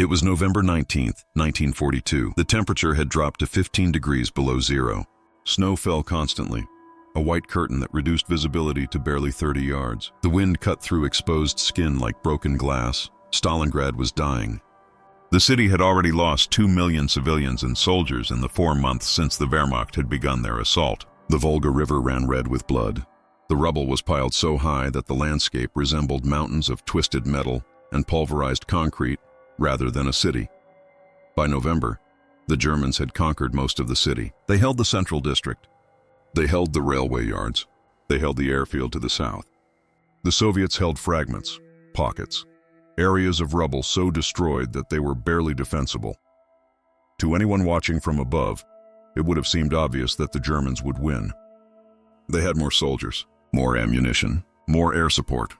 It was November 19th, 1942. The temperature had dropped to 15 degrees below zero. Snow fell constantly, a white curtain that reduced visibility to barely 30 yards. The wind cut through exposed skin like broken glass. Stalingrad was dying. The city had already lost 2 million civilians and soldiers in the 4 months since the Wehrmacht had begun their assault. The Volga River ran red with blood. The rubble was piled so high that the landscape resembled mountains of twisted metal and pulverized concrete rather than a city. By November, the Germans had conquered most of the city. They held the central district. They held the railway yards. They held the airfield to the south. The Soviets held fragments, pockets, areas of rubble so destroyed that they were barely defensible. To anyone watching from above, it would have seemed obvious that the Germans would win. They had more soldiers, more ammunition, more air support.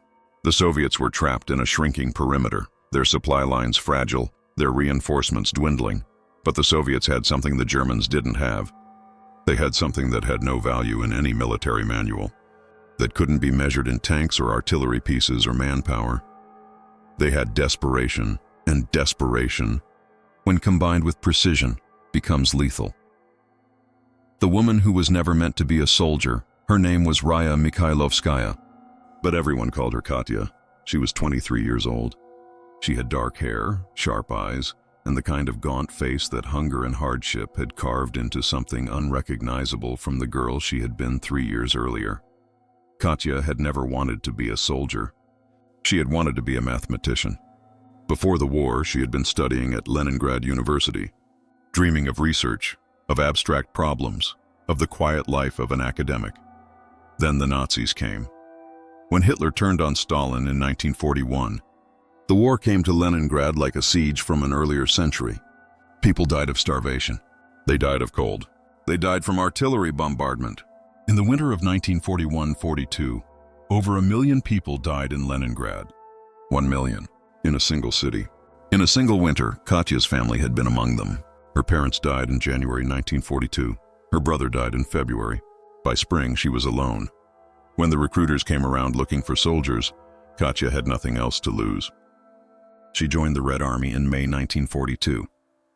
The Soviets were trapped in a shrinking perimeter, their supply lines fragile, their reinforcements dwindling. But the Soviets had something the Germans didn't have. They had something that had no value in any military manual, that couldn't be measured in tanks or artillery pieces or manpower. They had desperation, and desperation, when combined with precision, becomes lethal. The woman who was never meant to be a soldier, her name was Raya Mikhailovskaya, but everyone called her Katya. She was 23 years old. She had dark hair, sharp eyes, and the kind of gaunt face that hunger and hardship had carved into something unrecognizable from the girl she had been 3 years earlier. Katya had never wanted to be a soldier. She had wanted to be a mathematician. Before the war, she had been studying at Leningrad University, dreaming of research, of abstract problems, of the quiet life of an academic. Then the Nazis came. When Hitler turned on Stalin in 1941, the war came to Leningrad like a siege from an earlier century. People died of starvation. They died of cold. They died from artillery bombardment. In the winter of 1941-42, over 1 million people died in Leningrad. 1 million, in a single city. In a single winter, Katya's family had been among them. Her parents died in January 1942. Her brother died in February. By spring, she was alone. When the recruiters came around looking for soldiers, Katya had nothing else to lose. She joined the Red Army in May 1942.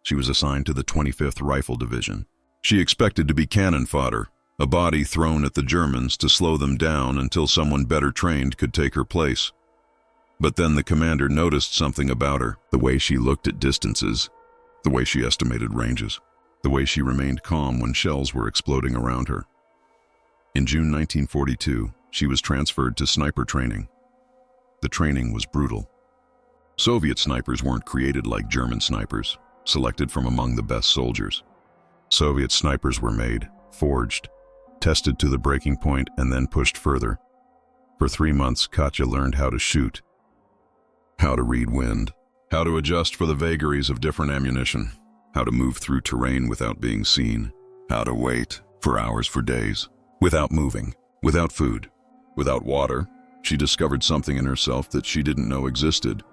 She was assigned to the 25th Rifle Division. She expected to be cannon fodder, a body thrown at the Germans to slow them down until someone better trained could take her place. But then the commander noticed something about her, the way she looked at distances, the way she estimated ranges, the way she remained calm when shells were exploding around her. In June 1942, she was transferred to sniper training. The training was brutal. Soviet snipers weren't created like German snipers, selected from among the best soldiers. Soviet snipers were made, forged, tested to the breaking point, and then pushed further. For 3 months, Katya learned how to shoot, how to read wind, how to adjust for the vagaries of different ammunition, how to move through terrain without being seen, how to wait for hours, for days, without moving, without food, without water. She discovered something in herself that she didn't know existed.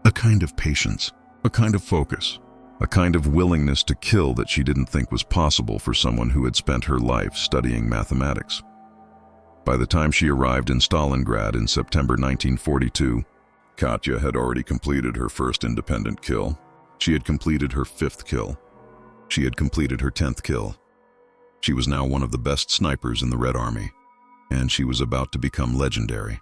A kind of patience, a kind of focus, a kind of willingness to kill that she didn't think was possible for someone who had spent her life studying mathematics. By the time she arrived in Stalingrad in September 1942, Katya had already completed her first independent kill. She had completed her 5th kill. She had completed her 10th kill. She was now one of the best snipers in the Red Army, and she was about to become legendary.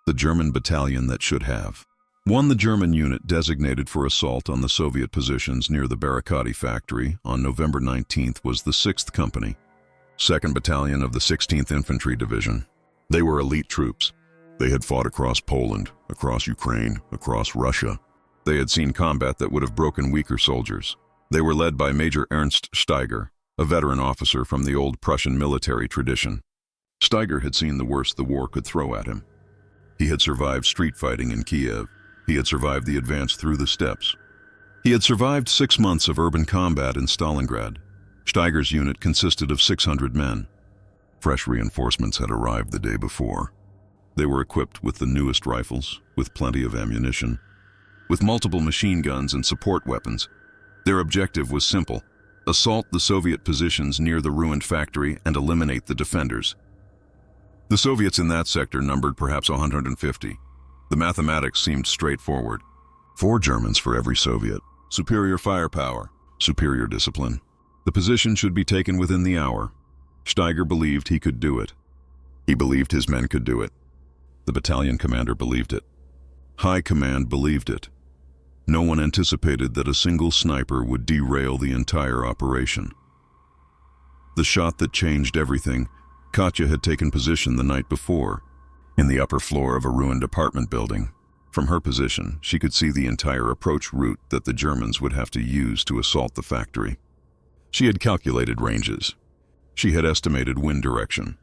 The German battalion that should have won. The German unit designated for assault on the Soviet positions near the Barakati factory on November 19th was the 6th Company, 2nd Battalion of the 16th Infantry Division. They were elite troops. They had fought across Poland, across Ukraine, across Russia. They had seen combat that would have broken weaker soldiers. They were led by Major Ernst Steiger, a veteran officer from the old Prussian military tradition. Steiger had seen the worst the war could throw at him. He had survived street fighting in Kiev. He had survived the advance through the steppes. He had survived 6 months of urban combat in Stalingrad. Steiger's unit consisted of 600 men. Fresh reinforcements had arrived the day before. They were equipped with the newest rifles, with plenty of ammunition, with multiple machine guns and support weapons. Their objective was simple: assault the Soviet positions near the ruined factory and eliminate the defenders. The Soviets in that sector numbered perhaps 150. The mathematics seemed straightforward. 4 Germans for every Soviet. Superior firepower, superior discipline. The position should be taken within the hour. Steiger believed he could do it. He believed his men could do it. The battalion commander believed it. High command believed it. No one anticipated that a single sniper would derail the entire operation. The shot that changed everything, Katya had taken position the night before, in the upper floor of a ruined apartment building. From her position, she could see the entire approach route that the Germans would have to use to assault the factory. She had calculated ranges. She had estimated wind direction.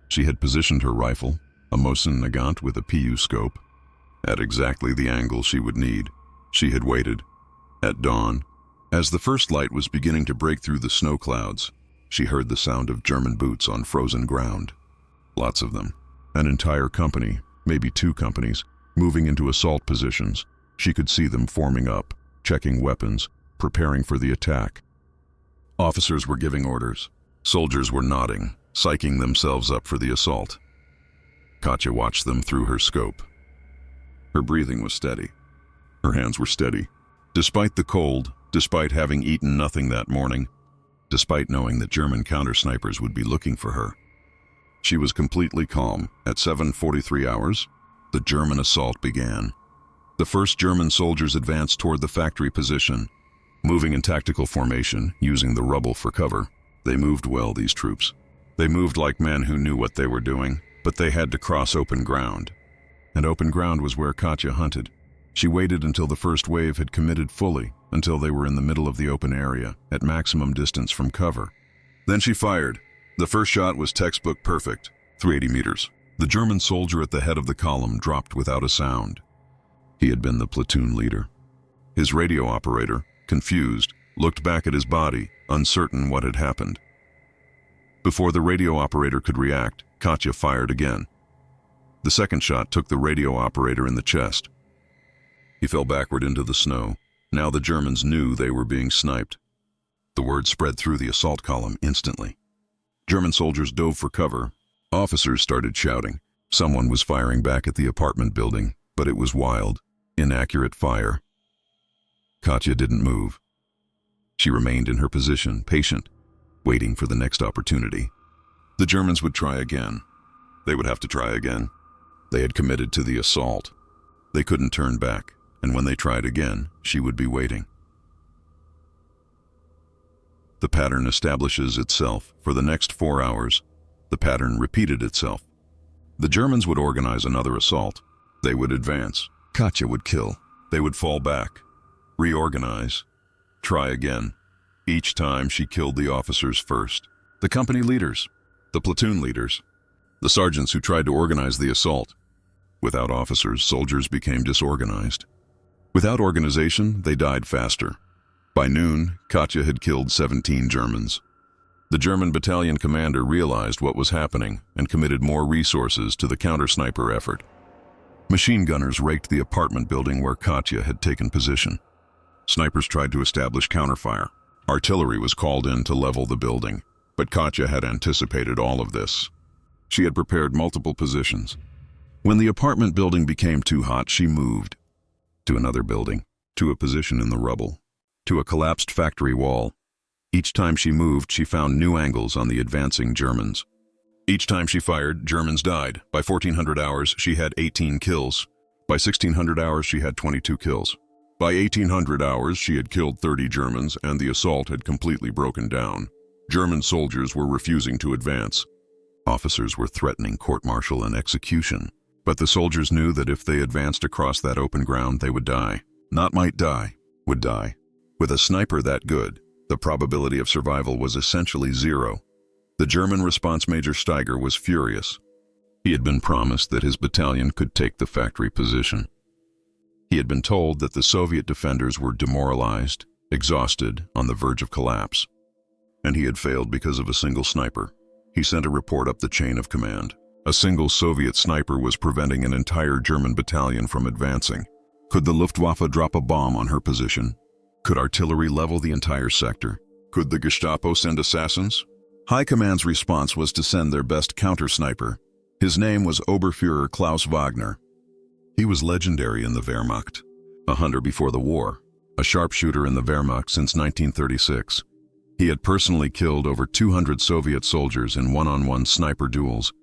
She had positioned her rifle, a Mosin Nagant with a PU scope, at exactly the angle she would need. She had waited. At dawn, as the first light was beginning to break through the snow clouds, she heard the sound of German boots on frozen ground. Lots of them. An entire company, maybe 2 companies, moving into assault positions. She could see them forming up, checking weapons, preparing for the attack. Officers were giving orders. Soldiers were nodding, psyching themselves up for the assault. Katya watched them through her scope. Her breathing was steady. Her hands were steady. Despite the cold, despite having eaten nothing that morning, despite knowing that German counter-snipers would be looking for her, she was completely calm. At 7:43 hours, the German assault began. The first German soldiers advanced toward the factory position, moving in tactical formation, using the rubble for cover. They moved well, these troops. They moved like men who knew what they were doing, but they had to cross open ground. And open ground was where Katya hunted. She waited until the first wave had committed fully, until they were in the middle of the open area, at maximum distance from cover. Then she fired. The first shot was textbook perfect, 380 meters. The German soldier at the head of the column dropped without a sound. He had been the platoon leader. His radio operator, confused, looked back at his body, uncertain what had happened. Before the radio operator could react, Katya fired again. The second shot took the radio operator in the chest. He fell backward into the snow. Now the Germans knew they were being sniped. The word spread through the assault column instantly. German soldiers dove for cover. Officers started shouting. Someone was firing back at the apartment building, but it was wild, inaccurate fire. Katya didn't move. She remained in her position, patient, waiting for the next opportunity. The Germans would try again. They would have to try again. They had committed to the assault. They couldn't turn back, and when they tried again, she would be waiting. The pattern establishes itself. For the next 4 hours, the pattern repeated itself. The Germans would organize another assault. They would advance. Katya would kill. They would fall back, reorganize, try again. Each time she killed the officers first, the company leaders, the platoon leaders, the sergeants who tried to organize the assault. Without officers, soldiers became disorganized. Without organization, they died faster. By noon, Katya had killed 17 Germans. The German battalion commander realized what was happening and committed more resources to the counter-sniper effort. Machine gunners raked the apartment building where Katya had taken position. Snipers tried to establish counterfire. Artillery was called in to level the building, but Katya had anticipated all of this. She had prepared multiple positions. When the apartment building became too hot, she moved to another building, to a position in the rubble, to a collapsed factory wall. Each time she moved, she found new angles on the advancing Germans. Each time she fired, Germans died. By 1400 hours, she had 18 kills. By 1600 hours, she had 22 kills. By 1800 hours, she had killed 30 Germans, and the assault had completely broken down. German soldiers were refusing to advance. Officers were threatening court-martial and execution. But the soldiers knew that if they advanced across that open ground, they would die. Not might die, would die. With a sniper that good, the probability of survival was essentially zero. The German response Major Steiger was furious. He had been promised that his battalion could take the factory position. He had been told that the Soviet defenders were demoralized, exhausted, on the verge of collapse. And he had failed because of a single sniper. He sent a report up the chain of command. A single Soviet sniper was preventing an entire German battalion from advancing. Could the Luftwaffe drop a bomb on her position? Could artillery level the entire sector? Could the Gestapo send assassins? High Command's response was to send their best counter-sniper. His name was Oberfuhrer Klaus Wagner. He was legendary in the Wehrmacht. a hunter before the war, a sharpshooter in the Wehrmacht since 1936. He had personally killed over 200 Soviet soldiers in one-on-one sniper duels.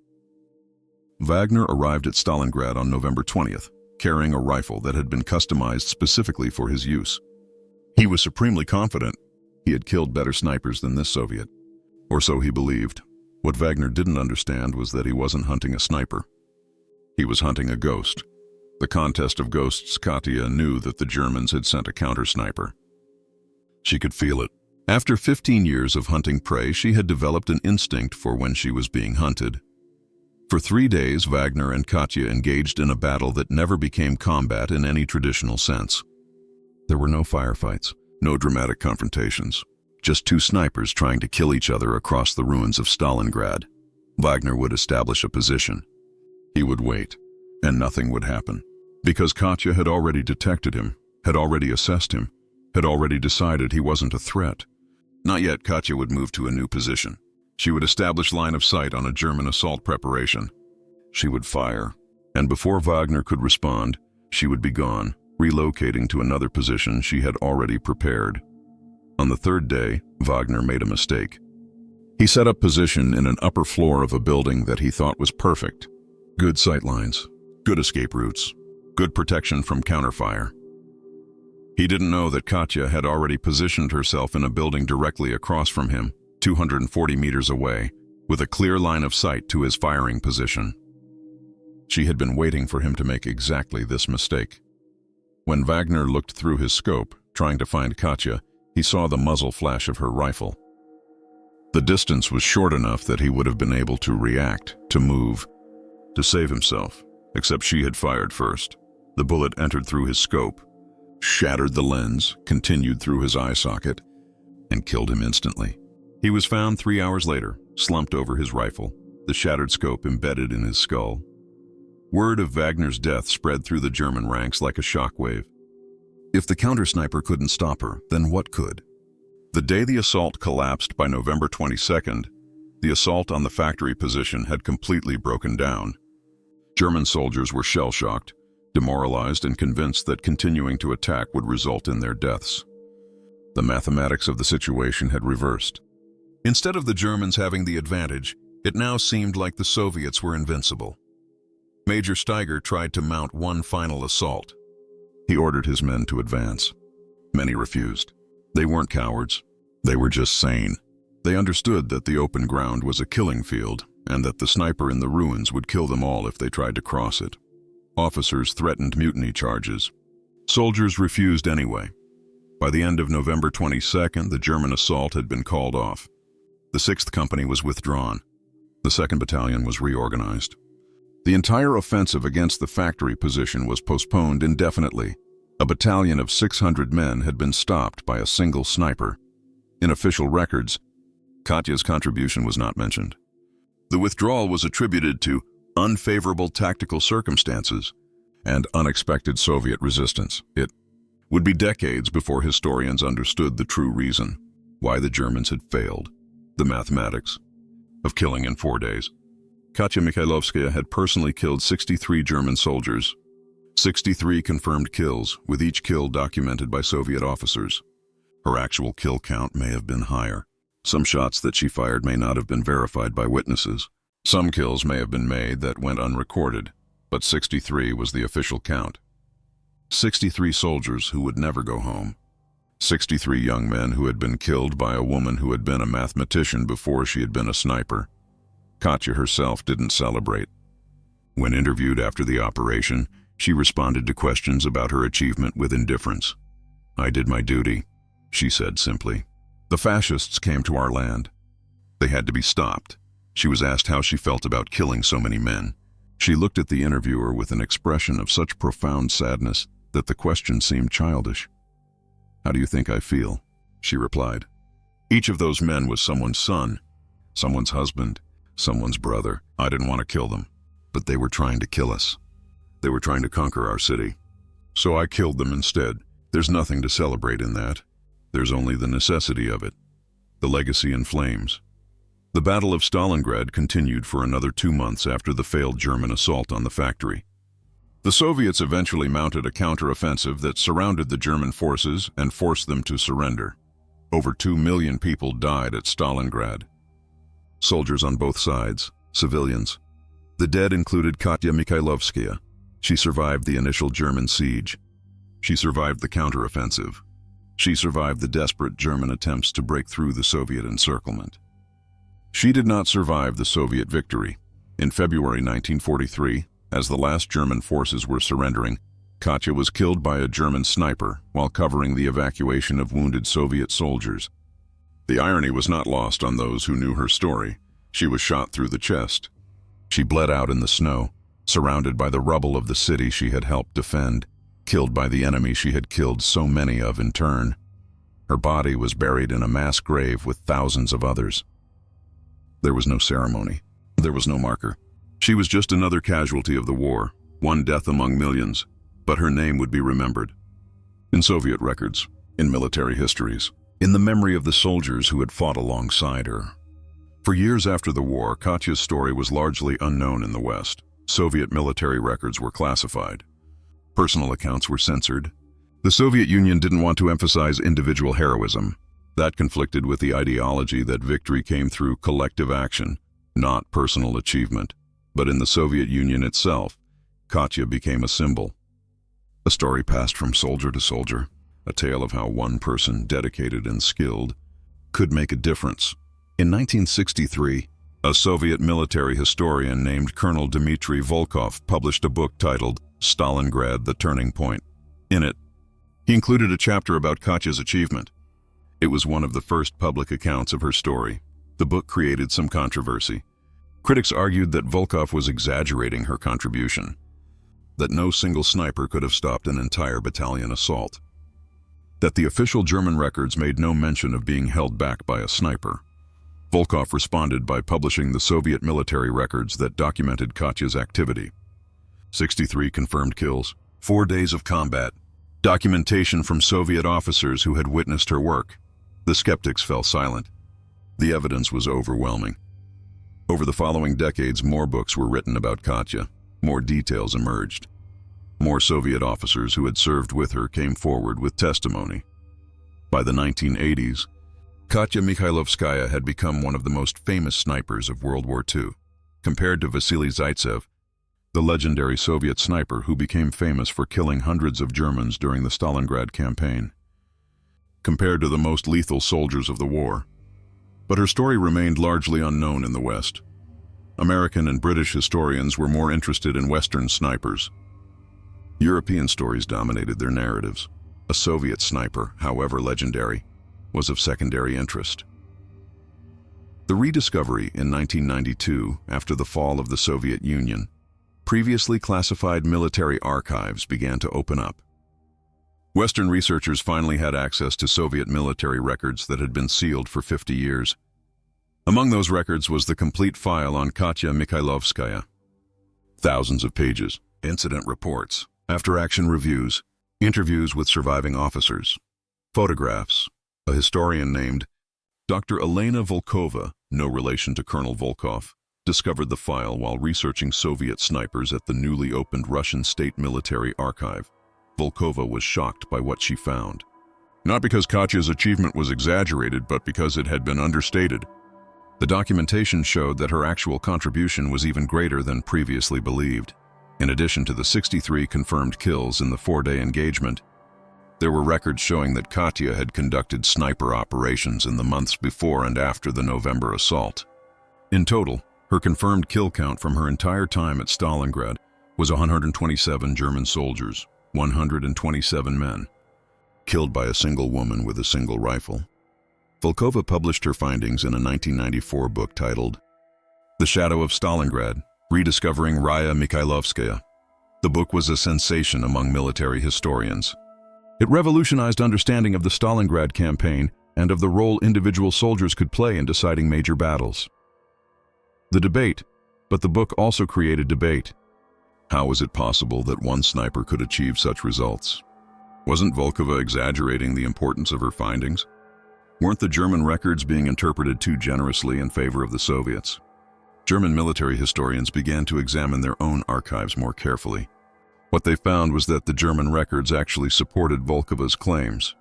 Wagner arrived at Stalingrad on November 20th, carrying a rifle that had been customized specifically for his use. He was supremely confident he had killed better snipers than this Soviet, or so he believed. What Wagner didn't understand was that he wasn't hunting a sniper. He was hunting a ghost. The contest of ghosts. Katya knew that the Germans had sent a counter-sniper. She could feel it. After 15 years of hunting prey, she had developed an instinct for when she was being hunted. For 3 days, Wagner and Katya engaged in a battle that never became combat in any traditional sense. There were no firefights, no dramatic confrontations, just two snipers trying to kill each other across the ruins of Stalingrad. Wagner would establish a position. He would wait, and nothing would happen. Because Katya had already detected him, had already assessed him, had already decided he wasn't a threat. Not yet. Katya would move to a new position. She would establish line of sight on a German assault preparation. She would fire, and before Wagner could respond, she would be gone, relocating to another position she had already prepared. On the third day, Wagner made a mistake. He set up position in an upper floor of a building that he thought was perfect. Good sightlines, good escape routes, good protection from counterfire. He didn't know that Katya had already positioned herself in a building directly across from him, 240 meters away, with a clear line of sight to his firing position. She had been waiting for him to make exactly this mistake. When Wagner looked through his scope, trying to find Katya, he saw the muzzle flash of her rifle. The distance was short enough that he would have been able to react, to move, to save himself, except she had fired first. The bullet entered through his scope, shattered the lens, continued through his eye socket, and killed him instantly. He was found 3 hours later, slumped over his rifle, the shattered scope embedded in his skull. Word of Wagner's death spread through the German ranks like a shockwave. If the counter-sniper couldn't stop her, then what could? The day the assault collapsed, by November 22nd, the assault on the factory position had completely broken down. German soldiers were shell-shocked, demoralized, and convinced that continuing to attack would result in their deaths. The mathematics of the situation had reversed. Instead of the Germans having the advantage, it now seemed like the Soviets were invincible. Major Steiger tried to mount one final assault. He ordered his men to advance. Many refused. They weren't cowards. They were just sane. They understood that the open ground was a killing field, and that the sniper in the ruins would kill them all if they tried to cross it. Officers threatened mutiny charges. Soldiers refused anyway. By the end of November 22nd, the German assault had been called off. The 6th Company was withdrawn. The 2nd Battalion was reorganized. The entire offensive against the factory position was postponed indefinitely. A battalion of 600 men had been stopped by a single sniper. In official records, Katya's contribution was not mentioned. The withdrawal was attributed to unfavorable tactical circumstances and unexpected Soviet resistance. It would be decades before historians understood the true reason why the Germans had failed. The mathematics of killing in 4 days. Katya Mikhailovskaya had personally killed 63 German soldiers. 63 confirmed kills, with each kill documented by Soviet officers. Her actual kill count may have been higher. Some shots that she fired may not have been verified by witnesses. Some kills may have been made that went unrecorded, but 63 was the official count. 63 soldiers who would never go home. 63 young men who had been killed by a woman who had been a mathematician before she had been a sniper. Katya herself didn't celebrate. When interviewed after the operation, she responded to questions about her achievement with indifference. "I did my duty," she said simply. "The fascists came to our land. They had to be stopped." She was asked how she felt about killing so many men. She looked at the interviewer with an expression of such profound sadness that the question seemed childish. "How do you think I feel?" she replied. "Each of those men was someone's son, someone's husband, someone's brother. I didn't want to kill them, but they were trying to kill us. They were trying to conquer our city. So I killed them instead. There's nothing to celebrate in that. There's only the necessity of it. The legacy in flames." The Battle of Stalingrad continued for another 2 months after the failed German assault on the factory. The Soviets eventually mounted a counteroffensive that surrounded the German forces and forced them to surrender. Over 2 million people died at Stalingrad. Soldiers on both sides, civilians. The dead included Katya Mikhailovskaya. She survived the initial German siege. She survived the counteroffensive. She survived the desperate German attempts to break through the Soviet encirclement. She did not survive the Soviet victory. In February 1943, as the last German forces were surrendering, Katya was killed by a German sniper while covering the evacuation of wounded Soviet soldiers. The irony was not lost on those who knew her story. She was shot through the chest. She bled out in the snow, surrounded by the rubble of the city she had helped defend, killed by the enemy she had killed so many of in turn. Her body was buried in a mass grave with thousands of others. There was no ceremony. There was no marker. She was just another casualty of the war, one death among millions, but her name would be remembered. In Soviet records, in military histories, in the memory of the soldiers who had fought alongside her. For years after the war, Katya's story was largely unknown in the West. Soviet military records were classified. Personal accounts were censored. The Soviet Union didn't want to emphasize individual heroism. That conflicted with the ideology that victory came through collective action, not personal achievement. But in the Soviet Union itself, Katya became a symbol. A story passed from soldier to soldier, a tale of how one person, dedicated and skilled, could make a difference. In 1963, a Soviet military historian named Colonel Dmitry Volkov published a book titled Stalingrad: The Turning Point. In it, he included a chapter about Katya's achievement. It was one of the first public accounts of her story. The book created some controversy. Critics argued that Volkov was exaggerating her contribution, that no single sniper could have stopped an entire battalion assault, that the official German records made no mention of being held back by a sniper. Volkov responded by publishing the Soviet military records that documented Katya's activity. 63 confirmed kills, 4 days of combat, documentation from Soviet officers who had witnessed her work. The skeptics fell silent. The evidence was overwhelming. Over the following decades, more books were written about Katya. More details emerged. More Soviet officers who had served with her came forward with testimony. By the 1980s, Katya Mikhailovskaya had become one of the most famous snipers of World War II. Compared to Vasily Zaitsev, the legendary Soviet sniper who became famous for killing hundreds of Germans during the Stalingrad campaign. Compared to the most lethal soldiers of the war. But her story remained largely unknown in the West. American and British historians were more interested in Western snipers. European stories dominated their narratives. A Soviet sniper, however legendary, was of secondary interest. The rediscovery in 1992, after the fall of the Soviet Union, previously classified military archives began to open up. Western researchers finally had access to Soviet military records that had been sealed for 50 years. Among those records was the complete file on Katya Mikhailovskaya. Thousands of pages, incident reports, after-action reviews, interviews with surviving officers, photographs. A historian named Dr. Elena Volkova, no relation to Colonel Volkov, discovered the file while researching Soviet snipers at the newly opened Russian State Military Archive. Volkova was shocked by what she found. Not because Katya's achievement was exaggerated, but because it had been understated. The documentation showed that her actual contribution was even greater than previously believed. In addition to the 63 confirmed kills in the 4-day engagement, there were records showing that Katya had conducted sniper operations in the months before and after the November assault. In total, her confirmed kill count from her entire time at Stalingrad was 127 German soldiers, 127 men, killed by a single woman with a single rifle. Volkova published her findings in a 1994 book titled The Shadow of Stalingrad, Rediscovering Raya Mikhailovskaya. The book was a sensation among military historians. It revolutionized understanding of the Stalingrad campaign and of the role individual soldiers could play in deciding major battles. But the book also created debate. How was it possible that one sniper could achieve such results? Wasn't Volkova exaggerating the importance of her findings? Weren't the German records being interpreted too generously in favor of the Soviets? German military historians began to examine their own archives more carefully. What What they found was that the German records actually supported Volkova's claims.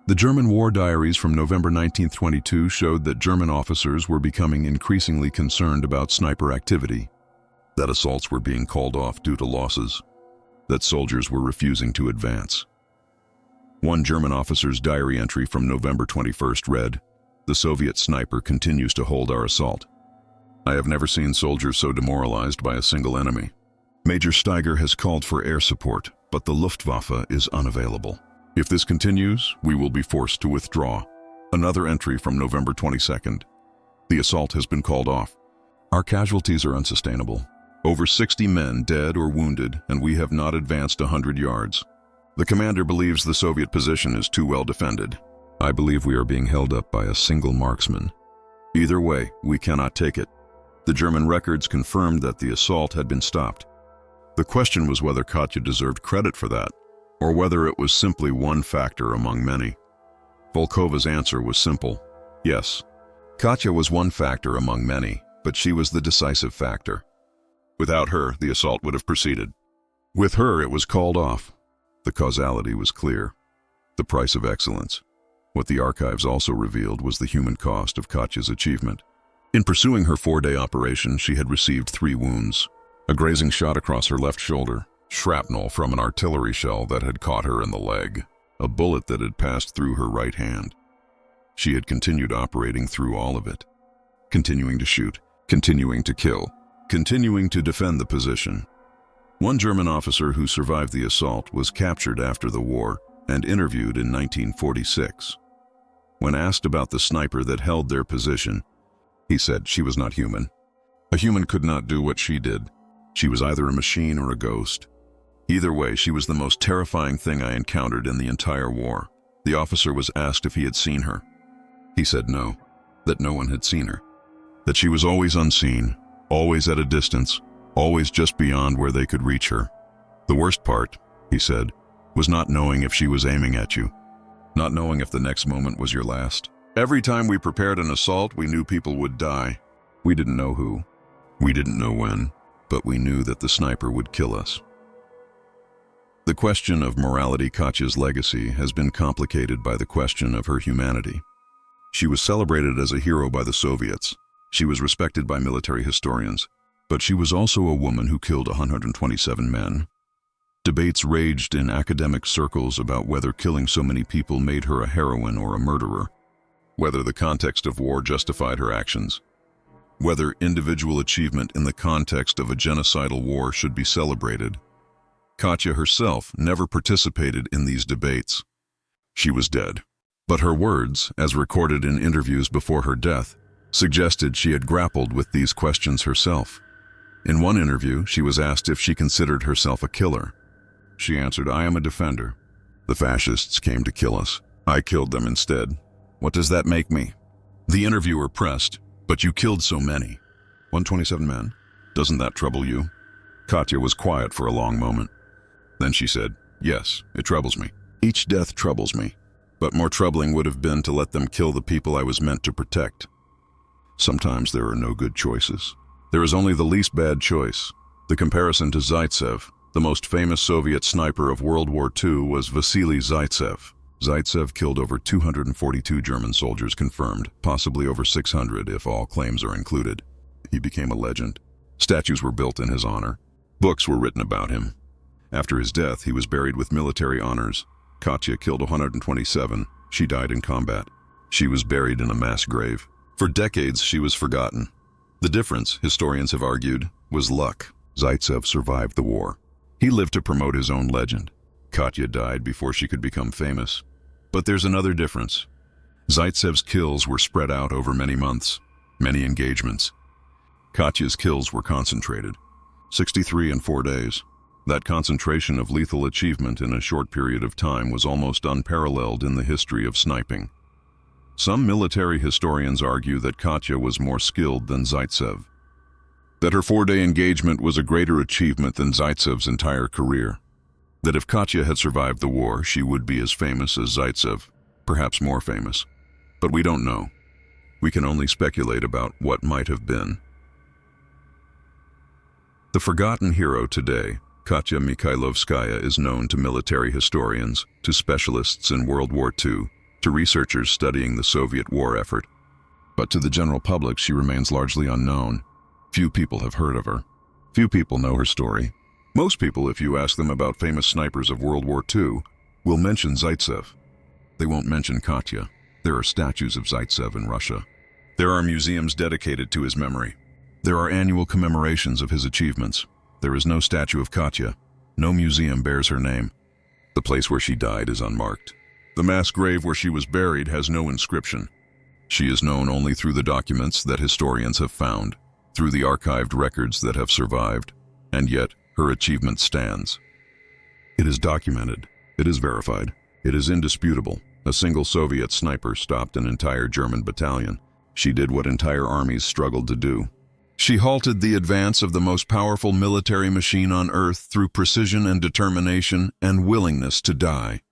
The German war diaries from November 1922 showed that German officers were becoming increasingly concerned about sniper activity, that assaults were being called off due to losses, that soldiers were refusing to advance. One German officer's diary entry from November 21st read, "The Soviet sniper continues to hold our assault. I have never seen soldiers so demoralized by a single enemy. Major Steiger has called for air support, but the Luftwaffe is unavailable. If this continues, we will be forced to withdraw." Another entry from November 22nd. "The assault has been called off. Our casualties are unsustainable. Over 60 men dead or wounded, and we have not advanced 100 yards. The commander believes the Soviet position is too well defended. I believe we are being held up by a single marksman. Either way, we cannot take it." The German records confirmed that the assault had been stopped. The question was whether Katya deserved credit for that, or whether it was simply one factor among many. Volkova's answer was simple: yes. Katya was one factor among many, but she was the decisive factor. Without her, the assault would have proceeded. With her, it was called off. The causality was clear. The price of excellence. What the archives also revealed was the human cost of Katya's achievement. In pursuing her 4-day operation, she had received 3 wounds: a grazing shot across her left shoulder, shrapnel from an artillery shell that had caught her in the leg, a bullet that had passed through her right hand. She had continued operating through all of it, continuing to shoot, continuing to kill, continuing to defend the position. One German officer who survived the assault was captured after the war and interviewed in 1946. When asked about the sniper that held their position, he said she was not human. A human could not do what she did. She was either a machine or a ghost. Either way, she was the most terrifying thing I encountered in the entire war. The officer was asked if he had seen her. He said no, that no one had seen her, that she was always unseen, always at a distance, always just beyond where they could reach her. The worst part, he said, was not knowing if she was aiming at you, not knowing if the next moment was your last. Every time we prepared an assault, we knew people would die. We didn't know who. We didn't know when, but we knew that the sniper would kill us. The question of morality, Katya's legacy, has been complicated by the question of her humanity. She was celebrated as a hero by the Soviets. She was respected by military historians, but she was also a woman who killed 127 men. Debates raged in academic circles about whether killing so many people made her a heroine or a murderer, whether the context of war justified her actions, whether individual achievement in the context of a genocidal war should be celebrated. Katya herself never participated in these debates. She was dead, but her words, as recorded in interviews before her death, suggested she had grappled with these questions herself. In one interview, she was asked if she considered herself a killer. She answered, "I am a defender. The fascists came to kill us. I killed them instead. What does that make me?" The interviewer pressed, "But you killed so many. 127 men. Doesn't that trouble you?" Katya was quiet for a long moment. Then she said, "Yes, it troubles me. Each death troubles me. But more troubling would have been to let them kill the people I was meant to protect. Sometimes there are no good choices. There is only the least bad choice." The comparison to Zaitsev, the most famous Soviet sniper of World War II, was Vasily Zaitsev. Zaitsev killed over 242 German soldiers confirmed, possibly over 600 if all claims are included. He became a legend. Statues were built in his honor. Books were written about him. After his death, he was buried with military honors. Katya killed 127. She died in combat. She was buried in a mass grave. For decades, she was forgotten. The difference, historians have argued, was luck. Zaitsev survived the war. He lived to promote his own legend. Katya died before she could become famous. But there's another difference. Zaitsev's kills were spread out over many months, many engagements. Katya's kills were concentrated. 63 in 4 days. That concentration of lethal achievement in a short period of time was almost unparalleled in the history of sniping. Some military historians argue that Katya was more skilled than Zaitsev, that her 4-day engagement was a greater achievement than Zaitsev's entire career, that if Katya had survived the war, she would be as famous as Zaitsev, perhaps more famous. But we don't know. We can only speculate about what might have been. The forgotten hero today, Katya Mikhailovskaya is known to military historians, to specialists in World War II, to researchers studying the Soviet war effort. But to the general public, she remains largely unknown. Few people have heard of her. Few people know her story. Most people, if you ask them about famous snipers of World War II, will mention Zaitsev. They won't mention Katya. There are statues of Zaitsev in Russia. There are museums dedicated to his memory. There are annual commemorations of his achievements. There is no statue of Katya. No museum bears her name. The place where she died is unmarked. The mass grave where she was buried has no inscription. She is known only through the documents that historians have found, through the archived records that have survived, and yet her achievement stands. It is documented. It is verified. It is indisputable. A single Soviet sniper stopped an entire German battalion. She did what entire armies struggled to do. She halted the advance of the most powerful military machine on earth through precision and determination and willingness to die.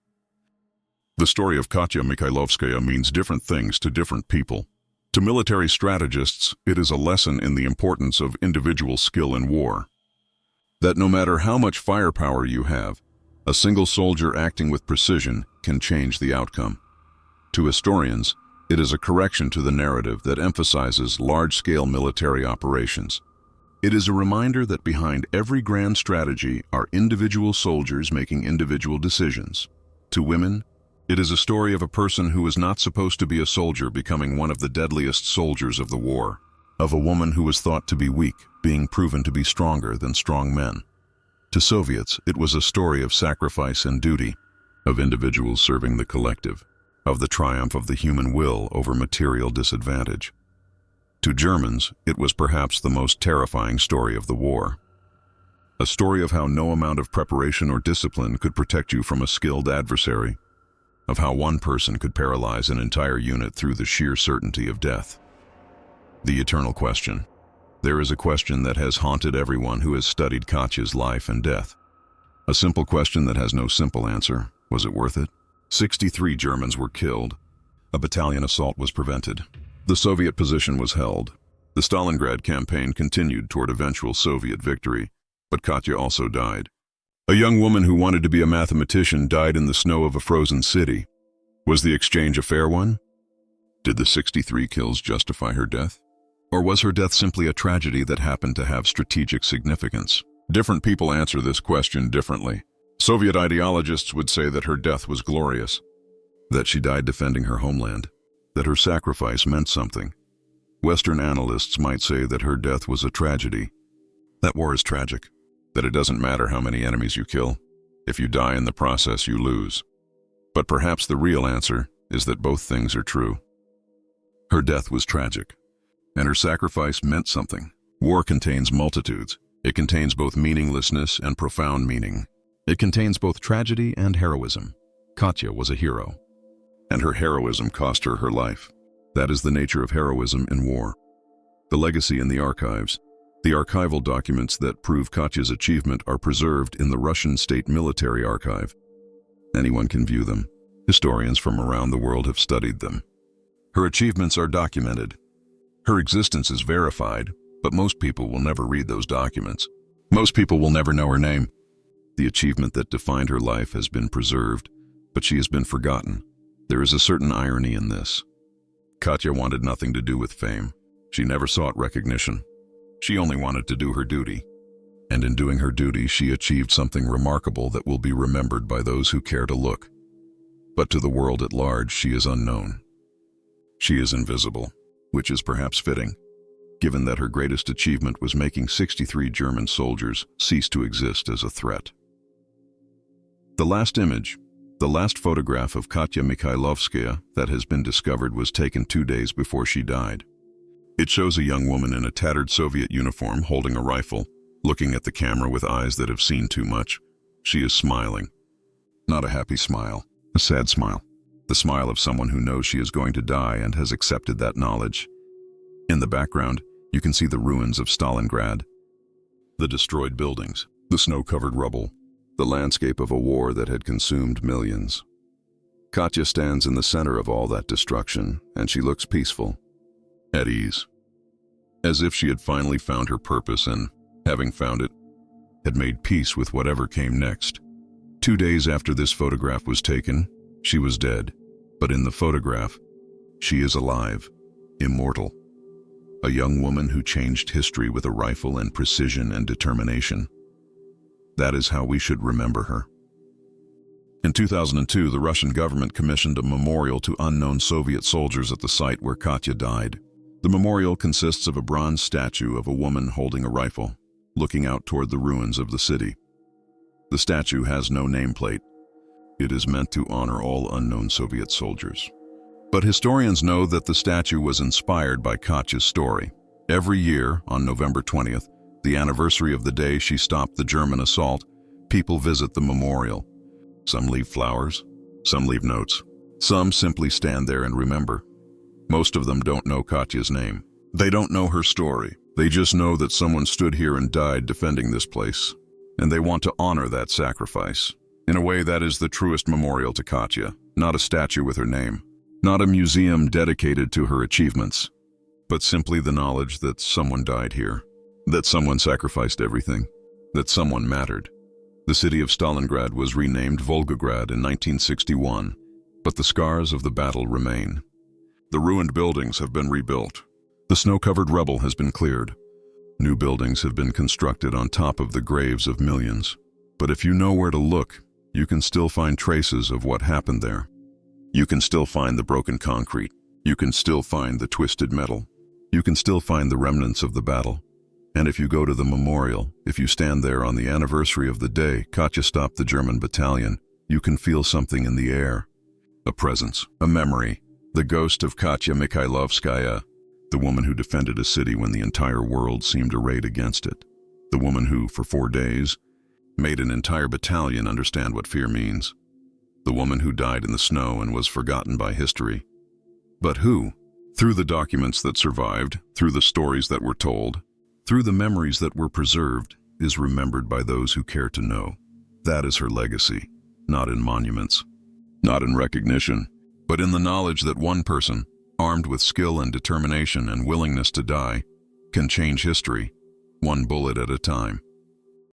The story of Katya Mikhailovskaya means different things to different people. To military strategists, it is a lesson in the importance of individual skill in war. That no matter how much firepower you have, a single soldier acting with precision can change the outcome. To historians, it is a correction to the narrative that emphasizes large-scale military operations. It is a reminder that behind every grand strategy are individual soldiers making individual decisions. To women, it is a story of a person who was not supposed to be a soldier becoming one of the deadliest soldiers of the war, of a woman who was thought to be weak, being proven to be stronger than strong men. To Soviets, it was a story of sacrifice and duty, of individuals serving the collective, of the triumph of the human will over material disadvantage. To Germans, it was perhaps the most terrifying story of the war. A story of how no amount of preparation or discipline could protect you from a skilled adversary, of how one person could paralyze an entire unit through the sheer certainty of death. The eternal question. There is a question that has haunted everyone who has studied Katya's life and death. A simple question that has no simple answer. Was it worth it? 63 Germans were killed. A battalion assault was prevented. The Soviet position was held. The Stalingrad campaign continued toward eventual Soviet victory, but Katya also died. A young woman who wanted to be a mathematician died in the snow of a frozen city. Was the exchange a fair one? Did the 63 kills justify her death? Or was her death simply a tragedy that happened to have strategic significance? Different people answer this question differently. Soviet ideologists would say that her death was glorious, that she died defending her homeland, that her sacrifice meant something. Western analysts might say that her death was a tragedy, that war is tragic, that it doesn't matter how many enemies you kill. If you die in the process, you lose. But perhaps the real answer is that both things are true. Her death was tragic, and her sacrifice meant something. War contains multitudes. It contains both meaninglessness and profound meaning. It contains both tragedy and heroism. Katya was a hero, and her heroism cost her her life. That is the nature of heroism in war. The legacy in the archives. The archival documents that prove Katya's achievement are preserved in the Russian State Military Archive. Anyone can view them. Historians from around the world have studied them. Her achievements are documented. Her existence is verified, but most people will never read those documents. Most people will never know her name. The achievement that defined her life has been preserved, but she has been forgotten. There is a certain irony in this. Katya wanted nothing to do with fame. She never sought recognition. She only wanted to do her duty. And in doing her duty, she achieved something remarkable that will be remembered by those who care to look. But to the world at large, she is unknown. She is invisible, which is perhaps fitting, given that her greatest achievement was making 63 German soldiers cease to exist as a threat. The last image, the last photograph of Katya Mikhailovskaya that has been discovered was taken 2 days before she died. It shows a young woman in a tattered Soviet uniform holding a rifle, looking at the camera with eyes that have seen too much. She is smiling. Not a happy smile, a sad smile. The smile of someone who knows she is going to die and has accepted that knowledge. In the background, you can see the ruins of Stalingrad, the destroyed buildings, the snow-covered rubble, the landscape of a war that had consumed millions. Katya stands in the center of all that destruction, and she looks peaceful, at ease, as if she had finally found her purpose and, having found it, had made peace with whatever came next. 2 days after this photograph was taken, she was dead. But in the photograph, she is alive, immortal. A young woman who changed history with a rifle and precision and determination. That is how we should remember her. In 2002, the Russian government commissioned a memorial to unknown Soviet soldiers at the site where Katya died. The memorial consists of a bronze statue of a woman holding a rifle, looking out toward the ruins of the city. The statue has no nameplate. It is meant to honor all unknown Soviet soldiers. But historians know that the statue was inspired by Katya's story. Every year, on November 20th, the anniversary of the day she stopped the German assault, people visit the memorial. Some leave flowers, some leave notes. Some simply stand there and remember. Most of them don't know Katya's name. They don't know her story. They just know that someone stood here and died defending this place. And they want to honor that sacrifice. In a way, that is the truest memorial to Katya, not a statue with her name, not a museum dedicated to her achievements, but simply the knowledge that someone died here, that someone sacrificed everything, that someone mattered. The city of Stalingrad was renamed Volgograd in 1961, but the scars of the battle remain. The ruined buildings have been rebuilt. The snow-covered rubble has been cleared. New buildings have been constructed on top of the graves of millions. But if you know where to look, you can still find traces of what happened there. You can still find the broken concrete. You can still find the twisted metal. You can still find the remnants of the battle. And if you go to the memorial, if you stand there on the anniversary of the day Katya stopped the German battalion, you can feel something in the air. A presence, a memory, the ghost of Katya Mikhailovskaya, the woman who defended a city when the entire world seemed arrayed against it. The woman who, for 4 days, made an entire battalion understand what fear means. The woman who died in the snow and was forgotten by history. But who, through the documents that survived, through the stories that were told, through the memories that were preserved, is remembered by those who care to know. That is her legacy, not in monuments, not in recognition, but in the knowledge that one person, armed with skill and determination and willingness to die, can change history, one bullet at a time.